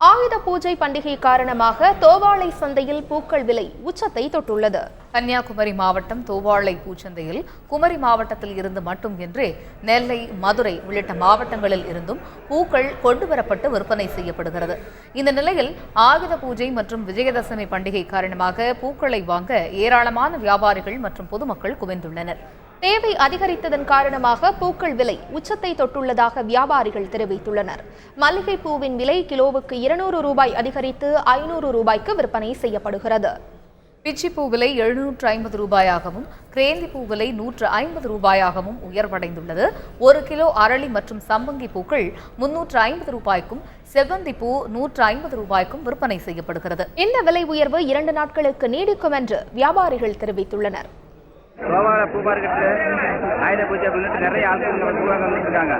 ஆயுத பூஜை பண்டிகை காரணமாக தோவாளை சந்தையில் பூக்கள் விலை உச்சத்தை தொட்டுள்ளது. கன்னியாகுமரி மாவட்டம் தோவாளை பூச்சந்தையில் குமரி மாவட்டத்தில் இருந்து மட்டும் என்றே நெல்லை, மதுரை உள்ளிட்ட மாவட்டங்களில் இருந்தும் பூக்கள் கொண்டுவரப்பட்டு விற்பனை செய்யப்படுகிறது. இந்த நிலையில் ஆயுத பூஜை மற்றும் விஜயதசமி பண்டிகை காரணமாக பூக்களை வாங்க ஏராளமான வியாபாரிகள் மற்றும் பொதுமக்கள் குவிந்துள்ளனர். தேவை அதிகரித்ததன் காரணமாக பூக்கள் விலை உச்சத்தை தொட்டுள்ளதாக வியாபாரிகள் தெரிவித்துள்ளனர். மல்லிகை பூவின் விலை கிலோவுக்கு 200 ரூபாய் அதிகரித்து 500 ரூபாய்க்கு விற்பனை செய்யப்படுகிறது. பிச்சிப்பூ விலை 750 ரூபாயாகவும், கிரேந்தி பூ விலை 150 ரூபாயாகவும் உயர்வடைந்துள்ளது. 1 கிலோ அரளி மற்றும் சம்பங்கி பூக்கள் 350 ரூபாய்க்கும், செவ்வந்தி பூ 150 ரூபாய்க்கும் விற்பனை செய்யப்படுகிறது. இந்த விலை உயர்வு 2 நாட்களுக்கு நீடிக்கும் என்று வியாபாரிகள் தெரிவித்துள்ளனர். கோவால பூ மார்க்கெட்டில் ஆயுத பூஜை அப்படின்ட்டு நிறைய ஆட்கள் பூ வந்துருக்காங்க.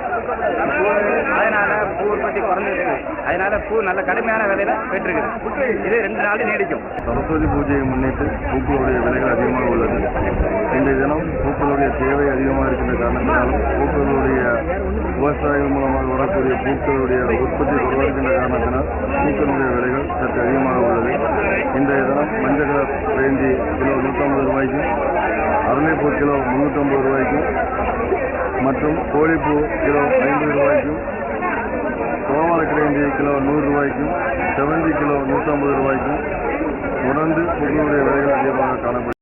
அதனால பூ உற்பத்தி குறைஞ்சிருக்கு. அதனால பூ நல்ல கடுமையான விலையில போயிட்டு இருக்குது. இது 2 நாள் நீடிக்கும். சரஸ்வதி பூஜையை முன்னிட்டு பூக்களுடைய விலைகள் அதிகமாக உள்ளது. இந்த தினம் பூக்களுடைய தேவை அதிகமாக இருக்கின்ற காரணத்தினாலும் பூக்களுடைய விவசாயிகள் மூலமாக வரக்கூடிய பூக்களுடைய உற்பத்தி குறைவாக இருக்கின்ற காரணத்தினால் பூக்களுடைய விலைகள் சற்று அதிகமாக உள்ளது. இந்த தினம் மஞ்சள் கலர் ரேஞ்சி கிலோ 150 ரூபாய்க்கும், அரளிப்பூ கிலோ 350 ரூபாய்க்கும் மற்றும் கோழிப்பூ கிலோ 50 ரூபாய்க்கும், கோவால கிரேந்தி கிலோ 100 ரூபாய்க்கும், செவந்தி கிலோ 150 ரூபாய்க்கும் தொடர்ந்து பூக்களுடைய விலைகள் அதிகமாக காணப்படும்.